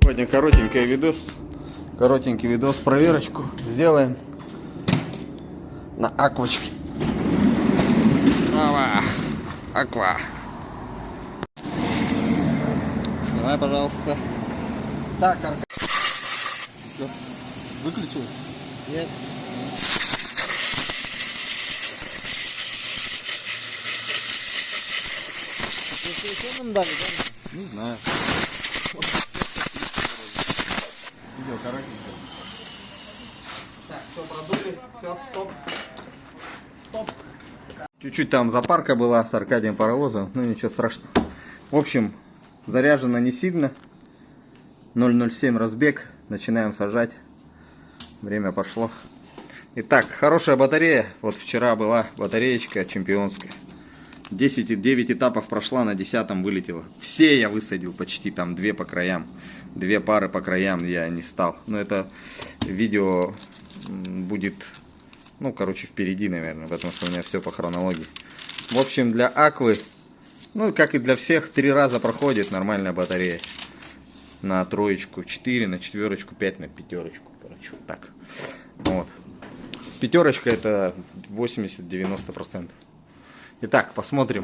Сегодня коротенький видос, проверочку сделаем на аквачке. Аква. Снимай, пожалуйста. Так, выключил? Нет. Что нам дали, да? Не знаю. Видео коротенькое. Так, все продули, все, стоп. Чуть-чуть там запарка была с Аркадием Паровозом, ну ничего страшного. В общем, заряжено не сильно. 0,07 разбег. Начинаем сажать. Время пошло. Итак, хорошая батарея. Вот вчера была батареечка чемпионская. 9 этапов прошла, на 10-м вылетела. Все я высадил почти, там 2 по краям. 2 пары по краям я не стал. Но это видео будет, ну, короче, впереди, наверное, потому что у меня все по хронологии. В общем, для аквы, ну, как и для всех, 3 раза проходит нормальная батарея. На троечку 4, на четверочку 5, на пятерочку. Короче, вот так. Вот. Пятерочка это 80-90%. Итак, посмотрим.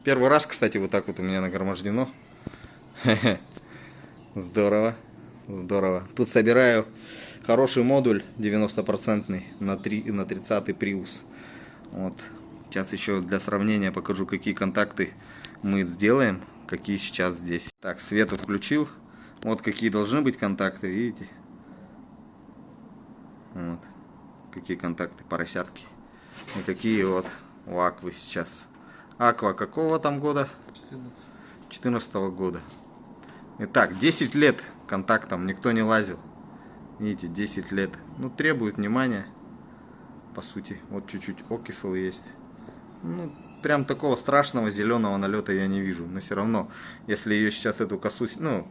Первый раз, кстати, вот так вот у меня нагромождено. Здорово. Здорово. Тут собираю хороший модуль 90% на 30-й Prius. Вот. Сейчас еще для сравнения покажу, какие контакты мы сделаем. Какие сейчас здесь. Так, свет включил. Вот какие должны быть контакты, видите? Вот. Какие контакты, поросятки. И какие вот у аквы сейчас. Аква какого там года? 14-го года. Итак, 10 лет контактом никто не лазил. Видите, 10 лет. Ну, требует внимания. По сути, вот чуть-чуть окисел есть. Ну, прям такого страшного зеленого налета я не вижу. Но все равно, если ее сейчас эту косу, ну,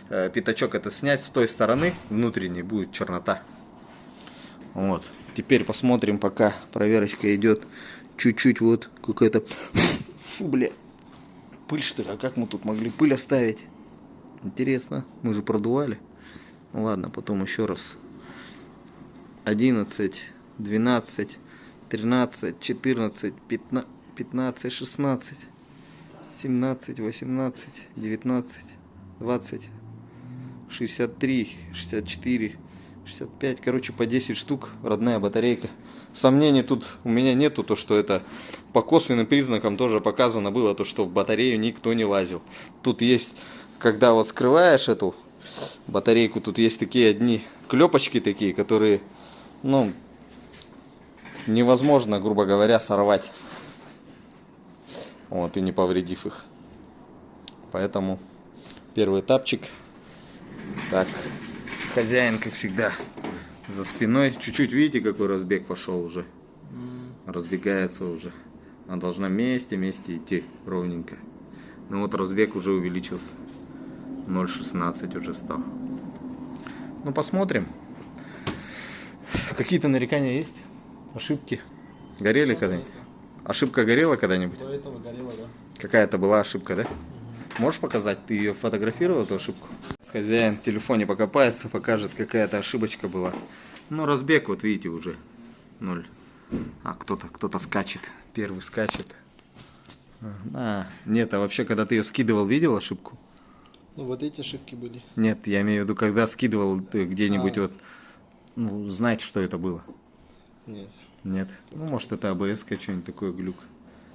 пятачок это снять с той стороны, внутренней будет чернота. Вот. Теперь посмотрим, пока проверочка идет. Чуть-чуть вот какая-то... Фу, бля. Пыль, что ли? А как мы тут могли пыль оставить? Интересно. Мы же продували. Ладно, потом еще раз. 11, 12, 13, 14, 15, 16, 17, 18, 19, 20, 63, 64, 65. Короче, по 10 штук. Родная батарейка. Сомнений тут у меня нету, то что это по косвенным признакам тоже показано было, то что в батарею никто не лазил. Тут есть, когда вот скрываешь эту батарейку, тут есть такие одни клепочки такие, которые, ну, невозможно, грубо говоря, сорвать. Вот, и не повредив их. Поэтому первый этапчик. Так, хозяин, как всегда, за спиной. Чуть-чуть, видите, какой разбег пошел уже. Разбегается уже. Она должна вместе идти ровненько. Ну вот разбег уже увеличился. 0,16 уже стал. Ну, посмотрим. Какие-то нарекания есть? Ошибки? Горели когда-нибудь? Ошибка горела когда-нибудь? До этого горела, да. Какая-то была ошибка, да? Можешь показать? Ты ее фотографировал, эту ошибку? Хозяин в телефоне покопается, покажет, какая-то ошибочка была. Ну, разбег, вот видите, уже 0. А кто-то скачет. Первый скачет. Нет, а вообще, когда ты ее скидывал, видел ошибку? Ну, вот эти ошибки были. Нет, я имею в виду, когда скидывал где-нибудь, вот, ну, знать, что это было. Нет. Нет. Ну, может, это АБС-ка, что-нибудь такое, глюк.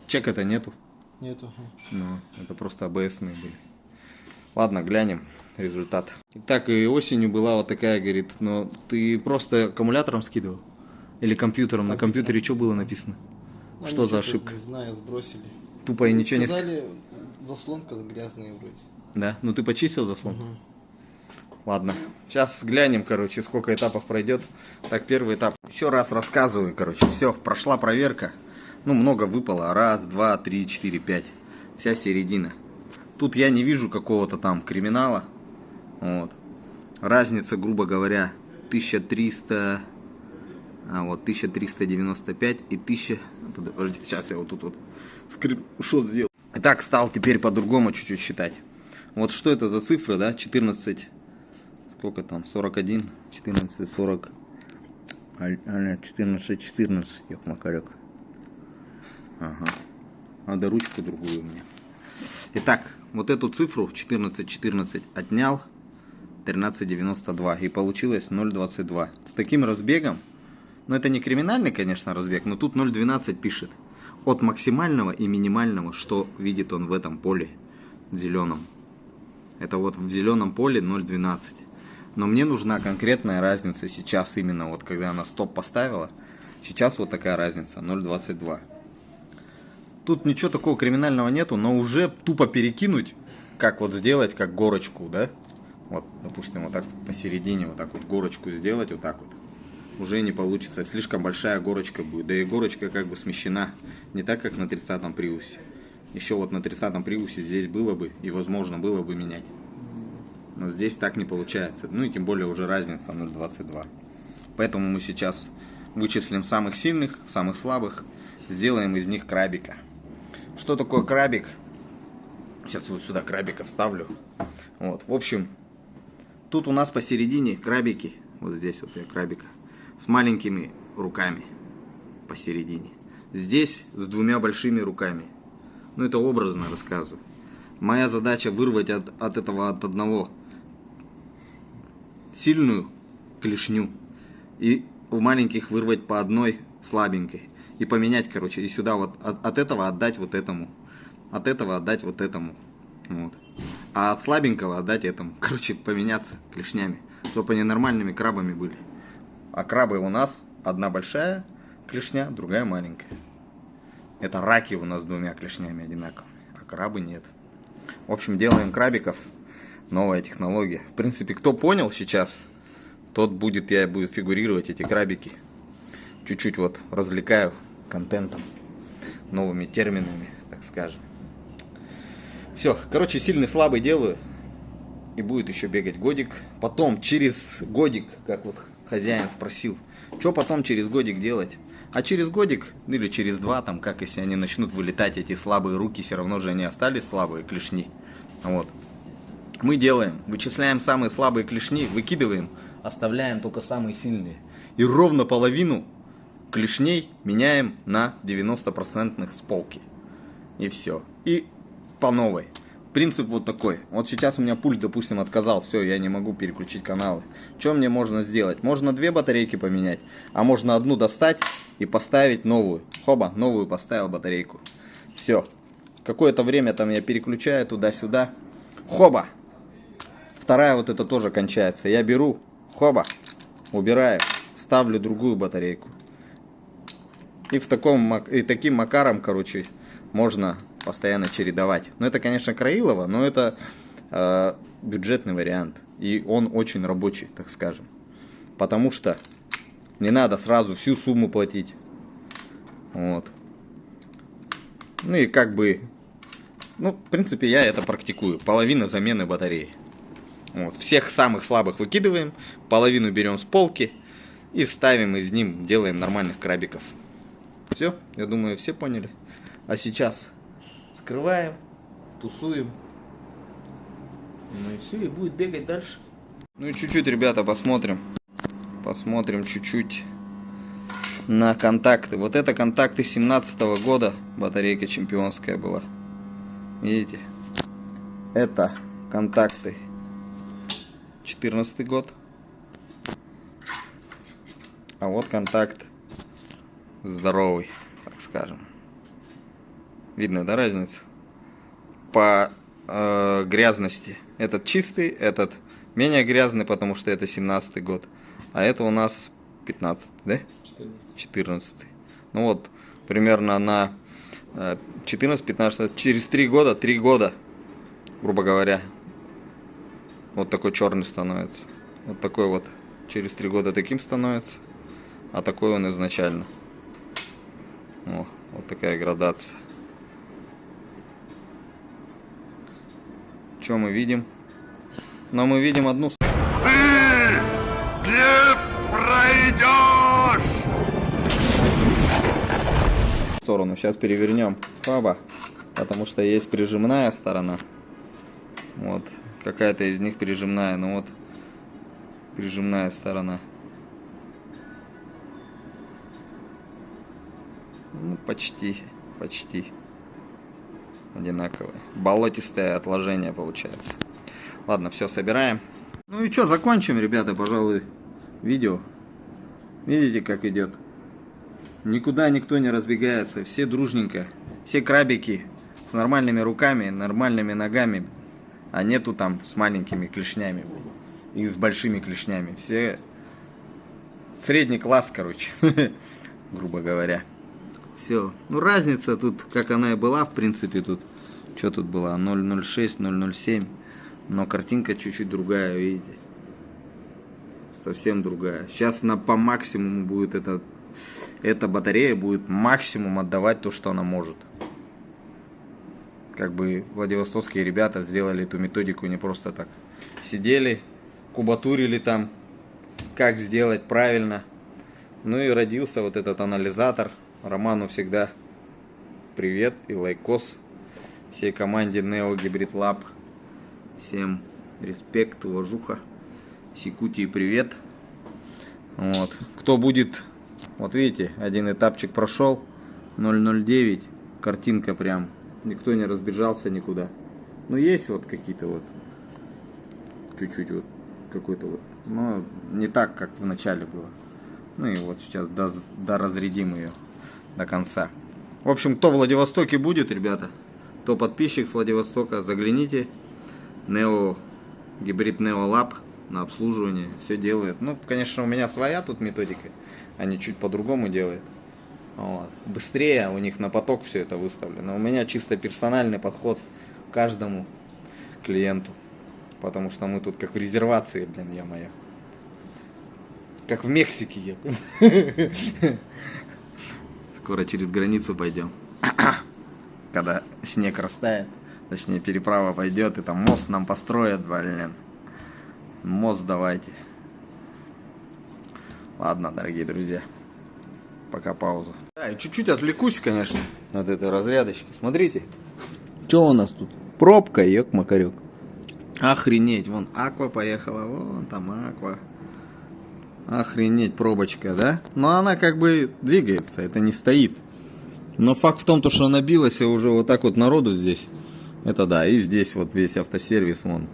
Чека-то нету. Нету. Ну, это просто АБСные были. Ладно, глянем результат. Итак, и осенью была вот такая, говорит, но ты просто аккумулятором скидывал? Или компьютером? На компьютере что было написано? Ну, что за ошибка? Не знаю, сбросили. Тупо и ничего не сказали, заслонка грязная вроде. Да? Ну ты почистил заслонку? Угу. Ладно. Сейчас глянем, короче, сколько этапов пройдет. Так, первый этап. Еще раз рассказываю, короче. Все, прошла проверка. Ну, много выпало. 1, 2, 3, 4, 5. Вся середина. Тут я не вижу какого-то там криминала. Вот. Разница, грубо говоря, 1300... А вот 1395 и 1000... Подождите, сейчас я вот тут вот скриншот сделал. Итак, стал теперь по-другому чуть-чуть считать. Вот что это за цифры, да? 14 Сколько там? 41, 14, 40. 14, 14, ёх, макарек. Ага. Надо ручку другую мне. Итак, вот эту цифру 14,14 отнял 13,92 и получилось 0,22. С таким разбегом, ну это не криминальный, конечно, разбег, но тут 0,12 пишет. От максимального и минимального, что видит он в этом поле, в зеленом. Это вот в зеленом поле 0,12. Но мне нужна конкретная разница сейчас, именно вот когда она стоп поставила. Сейчас вот такая разница, 0,22. Тут ничего такого криминального нету, но уже тупо перекинуть, как вот сделать, как горочку, да? Вот, допустим, вот так посередине, вот так вот горочку сделать, вот так вот. Уже не получится, слишком большая горочка будет. Да и горочка как бы смещена, не так, как на 30-м приусе. Еще вот на 30-м приусе здесь было бы, и возможно было бы менять. Но здесь так не получается. Ну и тем более уже разница 0,22. Поэтому мы сейчас вычислим самых сильных, самых слабых. Сделаем из них крабика. Что такое крабик? Сейчас вот сюда крабика вставлю. Вот, в общем, тут у нас посередине крабики. Вот здесь вот я крабика. С маленькими руками посередине. Здесь с двумя большими руками. Ну это образно рассказываю. Моя задача вырвать от одного сильную клешню и у маленьких вырвать по одной слабенькой и поменять, короче, и сюда вот от этого отдать вот этому, от этого отдать вот этому, вот. А от слабенького отдать этому, короче, поменяться клешнями, чтобы они нормальными крабами были. А крабы у нас одна большая клешня, другая маленькая. Это раки у нас с двумя клешнями одинаковыми, а крабы нет. В общем, делаем крабиков. Новая технология. В принципе, кто понял сейчас, тот будет, я буду фигурировать эти крабики. Чуть-чуть вот развлекаю контентом, новыми терминами, так скажем. Все, короче, сильный слабый делаю. И будет еще бегать годик. Потом через годик, как вот хозяин спросил, что потом через годик делать? А через годик, или через два, там, как если они начнут вылетать, эти слабые руки, все равно же они остались слабые клешни. Вот. Мы делаем, вычисляем самые слабые клешни, выкидываем, оставляем только самые сильные. И ровно половину клешней меняем на 90% с полки. И все. И по новой. Принцип вот такой. Вот сейчас у меня пульт, допустим, отказал. Все, я не могу переключить каналы. Что мне можно сделать? Можно две батарейки поменять, а можно одну достать и поставить новую. Хоба, новую поставил батарейку. Все. Какое-то время там я переключаю туда-сюда. Хоба. Вторая вот это тоже кончается. Я беру, хоба, убираю, ставлю другую батарейку. И таким макаром, короче, можно постоянно чередовать. Но это, конечно, Краилово, но это бюджетный вариант. И он очень рабочий, так скажем. Потому что не надо сразу всю сумму платить. Вот. Ну и как бы, ну, в принципе, я это практикую. Половина замены батареи. Вот. Всех самых слабых выкидываем, половину берем с полки и ставим из них, делаем нормальных крабиков. Все, я думаю, все поняли. А сейчас скрываем, тусуем. Ну и все, и будет бегать дальше. Ну и чуть-чуть, ребята, посмотрим. Посмотрим чуть-чуть на контакты. Вот это контакты 17-го года. Батарейка чемпионская была. Видите? Это контакты 14 год. А вот контакт здоровый, так скажем. Видно, да, разница? По грязности. Этот чистый, этот менее грязный, потому что это 17 год. А это у нас 15, да? 14. Ну вот, примерно на 14-15, через 3 года, грубо говоря, вот такой черный становится. Вот такой вот через 3 года таким становится. А такой он изначально. О, вот такая градация. Что мы видим? Но мы видим одну... Ты не пройдешь! сторону. Сейчас перевернем. Хоба. Потому что есть прижимная сторона. Вот. Какая-то из них прижимная. Ну вот. прижимная сторона. Ну, почти одинаковые. Болотистое отложение получается. Ладно, все, собираем. Ну и что, закончим, ребята, пожалуй, видео. Видите, как идет? Никуда никто не разбегается, все дружненько. Все крабики с нормальными руками, нормальными ногами. А нету там с маленькими клешнями и с большими клешнями. Все средний класс, короче, грубо говоря. Все. Ну, разница тут, как она и была, в принципе, тут. Что тут было? 0.06, 0.07. Но картинка чуть-чуть другая, видите? Совсем другая. Сейчас по максимуму будет эта батарея будет максимум отдавать то, что она может. Как бы владивостокские ребята сделали эту методику не просто так. Сидели, кубатурили там, как сделать правильно. Ну и родился вот этот анализатор. Роману всегда привет и лайкос. Всей команде Neo Hybrid Lab. Всем респект, уважуха. Сикутии привет. Вот. Кто будет, вот видите, один этапчик прошел. 0.09. Картинка прям. Никто не разбежался никуда. Но есть вот какие-то вот. Чуть-чуть вот. Какой-то вот. Но не так, как в начале было. Ну и вот сейчас доразрядим ее до конца. В общем, кто в Владивостоке будет, ребята, кто подписчик с Владивостока, загляните. Neo Hybrid Neo Lab на обслуживание. Все делает. Ну, конечно, у меня своя тут методика. Они чуть по-другому делают. Вот. Быстрее, у них на поток все это выставлено. У меня чисто персональный подход к каждому клиенту. Потому что мы тут как в резервации, блин, я-моё. Как в Мексике. Скоро через границу пойдем. Когда снег растает, точнее переправа пойдет, и там мост нам построят, блин. Мост давайте. Ладно, дорогие друзья. Пока пауза. Да, и чуть-чуть отвлекусь, конечно, от этой разрядочки. Смотрите. Что у нас тут? Пробка, ёк-макарёк. Охренеть, вон Аква поехала, вон там Аква. Охренеть, пробочка, да? Но она как бы двигается, это не стоит. Но факт в том, что она билась, и уже вот так вот народу здесь. Это да, и здесь вот весь автосервис, вон.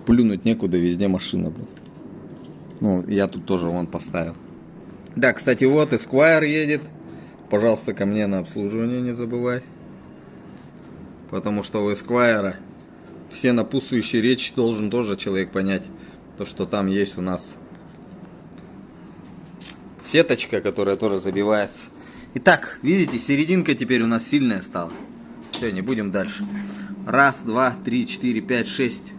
Плюнуть некуда, везде машина, блин. Ну, я тут тоже вон поставил. Да, кстати, вот Esquire едет. Пожалуйста, ко мне на обслуживание не забывай. Потому что у Esquire все напутствующие речи должен тоже человек понять. То, что там есть у нас сеточка, которая тоже забивается. Итак, видите, серединка теперь у нас сильная стала. Все, не будем дальше. Раз, два, три, четыре, пять, шесть.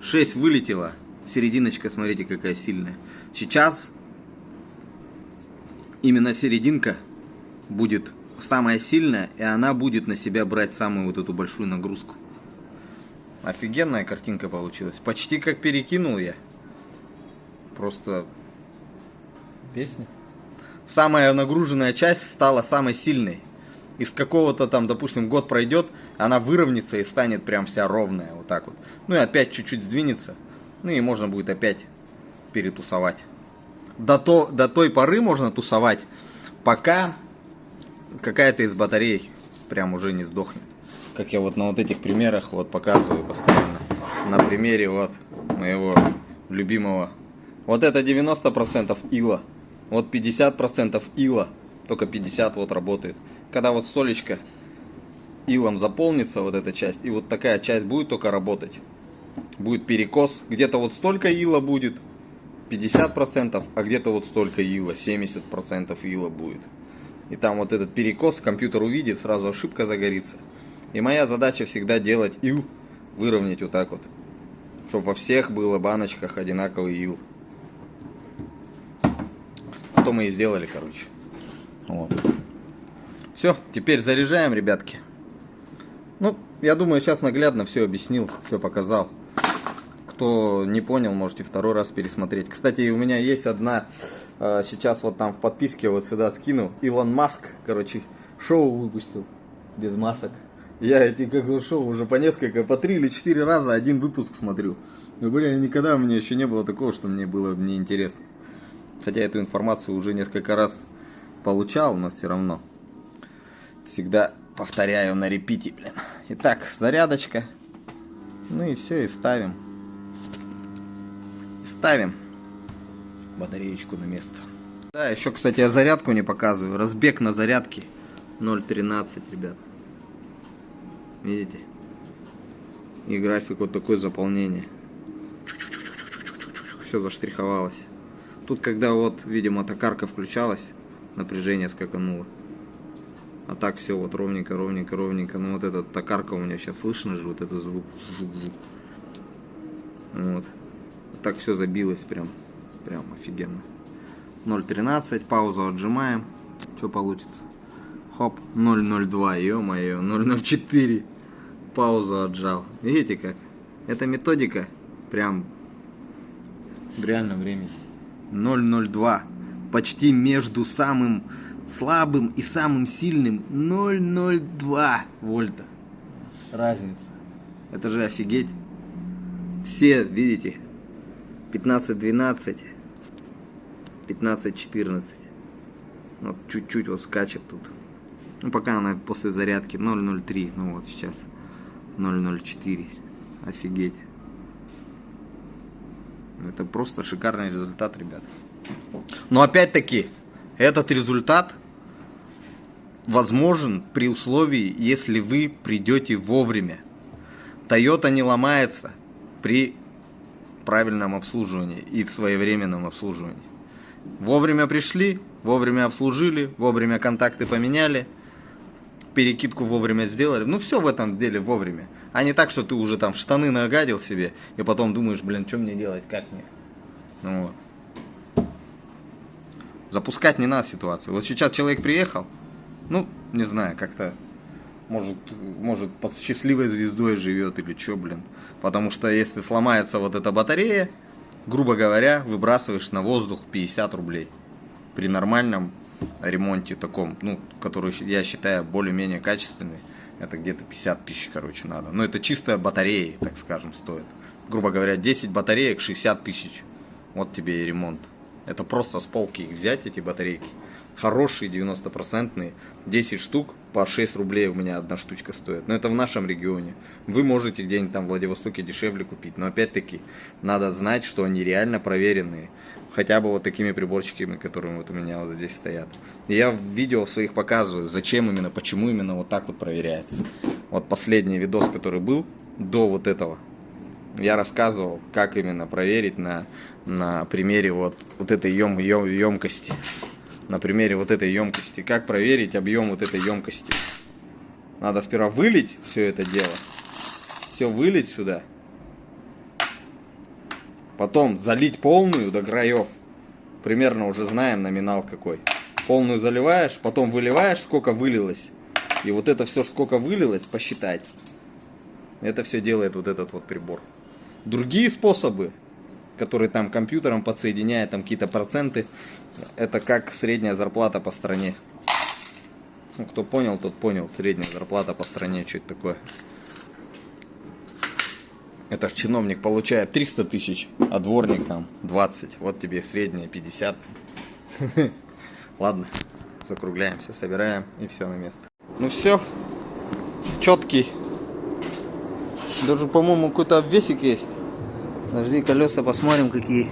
6 вылетело. Серединочка, смотрите, какая сильная. Сейчас именно серединка будет самая сильная, и она будет на себя брать самую вот эту большую нагрузку. Офигенная картинка получилась. Почти как перекинул я. Просто песня. Самая нагруженная часть стала самой сильной. Из какого-то там, допустим, год пройдет, она выровняется и станет прям вся ровная. Вот так вот. Ну и опять чуть-чуть сдвинется. Ну и можно будет опять перетусовать. До той поры можно тусовать, пока какая-то из батарей прям уже не сдохнет. Как я вот на вот этих примерах вот показываю постоянно. На примере вот моего любимого. Вот это 90% ила. Вот 50% ила. Только 50 вот работает. Когда вот столечко илом заполнится, вот эта часть, и вот такая часть будет только работать. Будет перекос. Где-то вот столько ила будет. 50%, а где-то вот столько ила. 70% ила будет. И там вот этот перекос компьютер увидит, сразу ошибка загорится. И моя задача всегда делать ил, выровнять вот так вот. Чтобы во всех было баночках одинаковый ил. Что мы и сделали, короче. Вот. Все, теперь заряжаем, ребятки. Ну, я думаю, сейчас наглядно все объяснил, все показал. Кто не понял, можете второй раз пересмотреть. Кстати, у меня есть одна, сейчас вот там в подписке вот сюда скину. Илон Маск, короче, шоу выпустил без масок. Я эти, как ушел, уже по несколько, по 3 или 4 раза один выпуск смотрю. Ну, блин, никогда у меня еще не было такого, что мне было неинтересно. Хотя эту информацию уже несколько раз получал, но все равно. Всегда повторяю на репите, блин. Итак, зарядочка. Ну и все, и ставим. Ставим батареечку на место. Да, еще, кстати, я зарядку не показываю. Разбег на зарядке 0.13, ребят. Видите? И график вот такое заполнение. Все заштриховалось. Тут, когда вот, видимо, токарка включалась, напряжение скакануло. А так все вот ровненько, ровненько, ровненько. Ну вот эта токарка у меня сейчас слышно же, вот этот звук. Вот. Так все забилось прям офигенно. 0.13, паузу отжимаем. Что получится? Хоп, 0.02, ё-моё, 0.04. Паузу отжал. Видите как? Эта методика прям в реальном времени. 0.02. Почти между самым слабым и самым сильным 0.02 вольта. Разница. Это же офигеть. Все, видите, 15-12, 15-14. Вот чуть-чуть вот скачет тут. Ну, пока она после зарядки 0.03. Ну вот сейчас 0.04. Офигеть. Это просто шикарный результат, ребят. Но опять-таки, этот результат возможен при условии, если вы придете вовремя. Toyota не ломается при правильном обслуживании и в своевременном обслуживании. Вовремя пришли, вовремя обслужили, вовремя контакты поменяли, перекидку вовремя сделали. Ну, все в этом деле вовремя. А не так, что ты уже там штаны нагадил себе, и потом думаешь, блин, что мне делать, как мне. Ну, вот. Запускать не надо ситуацию. Вот сейчас человек приехал, ну, не знаю, как-то, может под счастливой звездой живет или что, блин. Потому что если сломается вот эта батарея, грубо говоря, выбрасываешь на воздух 50 рублей. При нормальном ремонте таком, ну, который я считаю более-менее качественный, это где-то 50 тысяч, короче, надо. Но это чистая батарея, так скажем, стоит. Грубо говоря, 10 батареек 60 тысяч. Вот тебе и ремонт. Это просто с полки их взять, эти батарейки. Хорошие, 90%, 10 штук по 6 рублей у меня одна штучка стоит. Но это в нашем регионе. Вы можете где-нибудь там в Владивостоке дешевле купить. Но опять-таки, надо знать, что они реально проверенные. Хотя бы вот такими приборчиками, которые вот у меня вот здесь стоят. И я в видео своих показываю, зачем именно, почему именно вот так вот проверяется. Вот последний видос, который был до вот этого. Я рассказывал, как именно проверить на примере вот этой емкости. На примере вот этой емкости. Как проверить объем вот этой емкости. Надо сперва вылить все это дело. Все вылить сюда. Потом залить полную до краев. Примерно уже знаем номинал какой. Полную заливаешь, потом выливаешь, сколько вылилось. И вот это все, сколько вылилось, посчитать. Это все делает вот этот вот прибор. Другие способы, которые там компьютером подсоединяют, там какие-то проценты, это как средняя зарплата по стране. Ну, кто понял, тот понял. Средняя зарплата по стране, что это такое. Это ж чиновник получает 300 тысяч, а дворник там 20. Вот тебе средняя 50. Ладно, закругляемся, собираем и все на место. Ну все, четкий. Даже, по-моему, какой-то обвесик есть. Подожди, колеса посмотрим какие.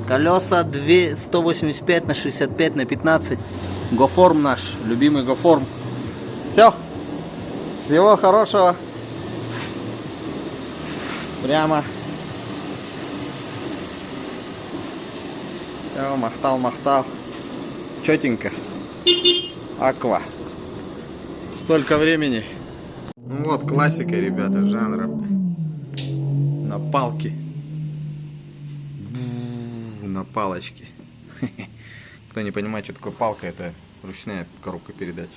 Колеса 185 на 65 на 15. Гоформ наш, любимый Гоформ. Все. Всего хорошего. Прямо. Все, махтал. Четенько. Аква. Столько времени. Ну вот, классика, ребята, жанра. На палке. На палочке. Кто не понимает, что такое палка, это ручная коробка передач.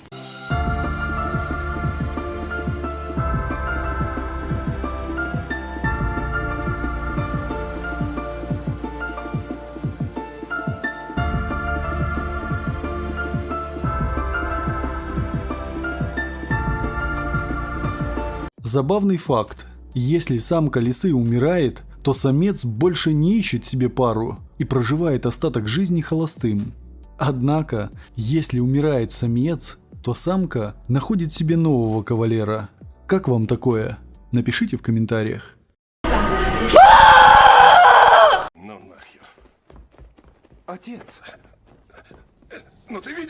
Забавный факт. Если самка лисы умирает, то самец больше не ищет себе пару и проживает остаток жизни холостым. Однако, если умирает самец, то самка находит себе нового кавалера. Как вам такое? Напишите в комментариях. Ну нахер. Отец. Ну ты видел?